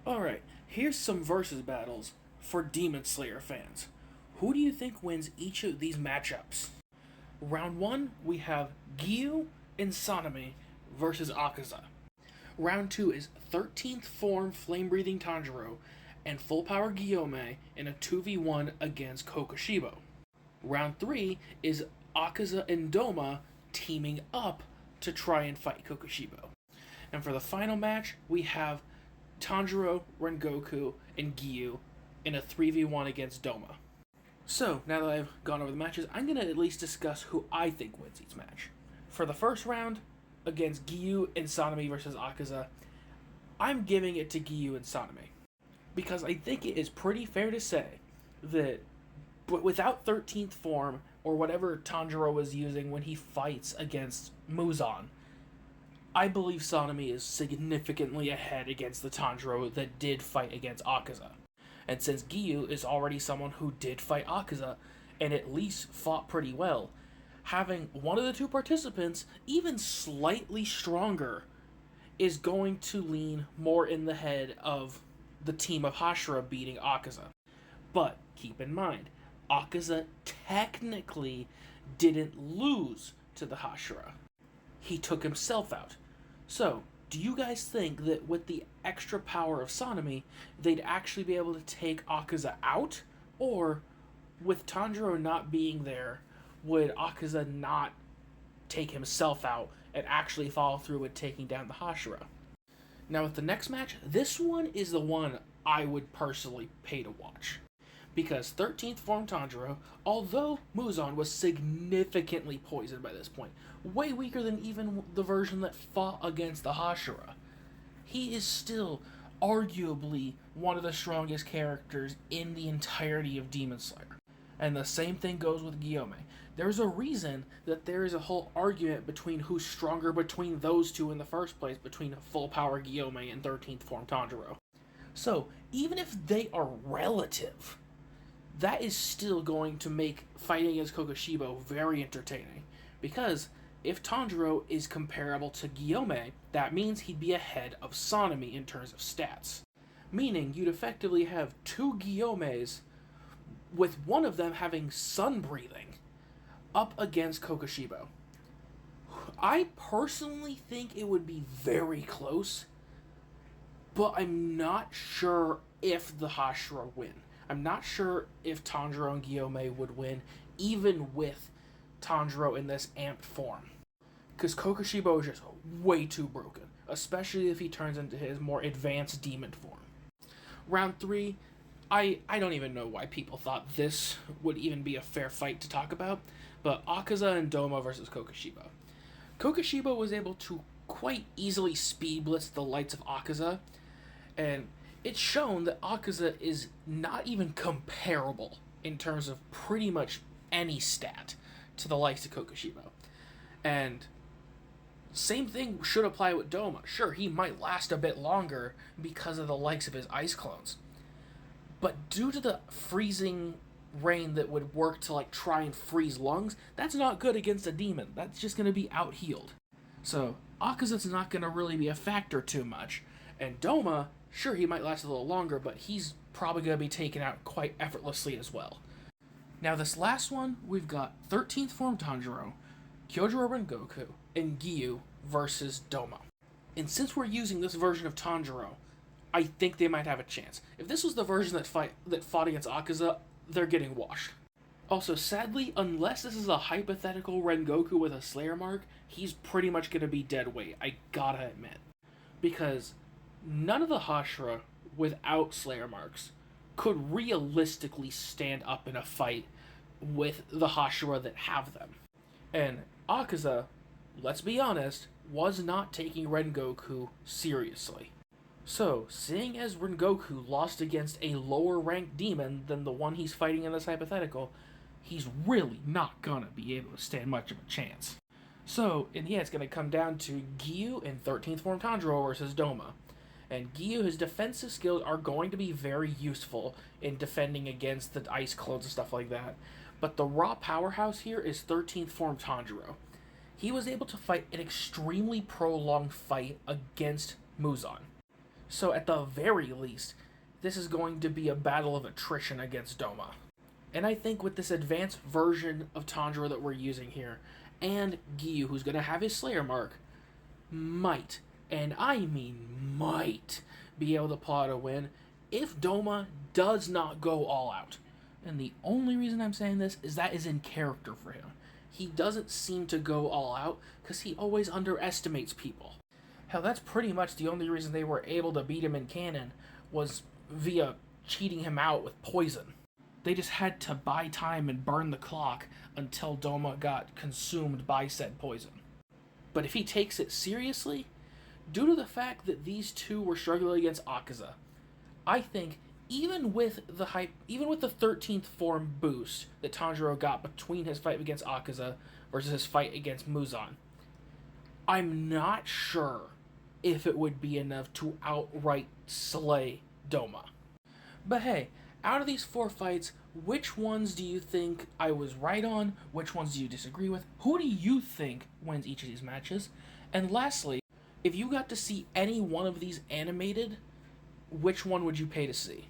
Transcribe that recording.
Alright, here's some versus battles for Demon Slayer fans. Who do you think wins each of these matchups? Round 1, we have Giyu and Sanemi versus Akaza. Round 2 is 13th form Flame Breathing Tanjiro and Full Power Gyome in a 2v1 against Kokushibo. Round 3 is Akaza and Doma teaming up to try and fight Kokushibo. And for the final match, we have Tanjiro, Rengoku, and Giyu in a 3v1 against Doma. So, now that I've gone over the matches, I'm going to at least discuss who I think wins each match. For the first round, against Giyu and Sanemi versus Akaza, I'm giving it to Giyu and Sanemi. Because I think it is pretty fair to say that without 13th form, or whatever Tanjiro was using when he fights against Muzan, I believe Sanemi is significantly ahead against the Tanjiro that did fight against Akaza. And since Giyu is already someone who did fight Akaza, and at least fought pretty well, having one of the two participants even slightly stronger is going to lean more in the head of the team of Hashira beating Akaza. But keep in mind, Akaza technically didn't lose to the Hashira. He took himself out. So, do you guys think that with the extra power of Sanemi, they'd actually be able to take Akaza out? Or, with Tanjiro not being there, would Akaza not take himself out and actually follow through with taking down the Hashira? Now, with the next match, this one is the one I would personally pay to watch. Because 13th form Tanjiro, although Muzan was significantly poisoned by this point, way weaker than even the version that fought against the Hashira, he is still arguably one of the strongest characters in the entirety of Demon Slayer. And the same thing goes with Gyome. There's a reason that there is a whole argument between who's stronger between those two in the first place, between full power Gyome and 13th form Tanjiro. So, even if they are relative, that is still going to make fighting against Kokushibo very entertaining. Because if Tanjiro is comparable to Gyome, that means he'd be ahead of Sanemi in terms of stats. Meaning you'd effectively have two Gyomes, with one of them having sun breathing, up against Kokushibo. I personally think it would be very close, but I'm not sure if the Hashira win. I'm not sure if Tanjiro and Gyome would win, even with Tanjiro in this amped form. Because Kokushibo is just way too broken, especially if he turns into his more advanced demon form. Round 3, I don't even know why people thought this would even be a fair fight to talk about, but Akaza and Doma versus Kokushibo. Kokushibo was able to quite easily speed blitz the lights of Akaza, and it's shown that Akaza is not even comparable in terms of pretty much any stat to the likes of Kokushibo. And same thing should apply with Doma. Sure, he might last a bit longer because of the likes of his ice clones. But due to the freezing rain that would work to try and freeze lungs, that's not good against a demon. That's just going to be out-healed. So Akaza's not going to really be a factor too much. And Doma, sure, he might last a little longer, but he's probably going to be taken out quite effortlessly as well. Now this last one, we've got 13th form Tanjiro, Kyojuro Rengoku, and Giyu versus Doma. And since we're using this version of Tanjiro, I think they might have a chance. If this was the version that fought against Akaza, they're getting washed. Also, sadly, unless this is a hypothetical Rengoku with a Slayer mark, he's pretty much going to be dead weight, I gotta admit. Because none of the Hashira without Slayer marks could realistically stand up in a fight with the Hashira that have them. And Akaza, let's be honest, was not taking Rengoku seriously. So, seeing as Rengoku lost against a lower ranked demon than the one he's fighting in this hypothetical, he's really not gonna be able to stand much of a chance. So, in the end, it's gonna come down to Giyu and 13th form Tanjiro versus Doma. And Giyu, his defensive skills are going to be very useful in defending against the ice clones and stuff like that. But the raw powerhouse here is 13th form Tanjiro. He was able to fight an extremely prolonged fight against Muzan. So at the very least, this is going to be a battle of attrition against Doma. And I think with this advanced version of Tanjiro that we're using here, and Giyu, who's going to have his Slayer mark, might, and I mean might, be able to pull out a win if Doma does not go all out. And the only reason I'm saying this is that is in character for him. He doesn't seem to go all out because he always underestimates people. Hell, that's pretty much the only reason they were able to beat him in canon was via cheating him out with poison. They just had to buy time and burn the clock until Doma got consumed by said poison. But if he takes it seriously, due to the fact that these two were struggling against Akaza, I think even with the 13th form boost that Tanjiro got between his fight against Akaza versus his fight against Muzan, I'm not sure if it would be enough to outright slay Doma. But hey, out of these 4 fights, which ones do you think I was right on? Which ones do you disagree with? Who do you think wins each of these matches? And lastly, if you got to see any one of these animated, which one would you pay to see?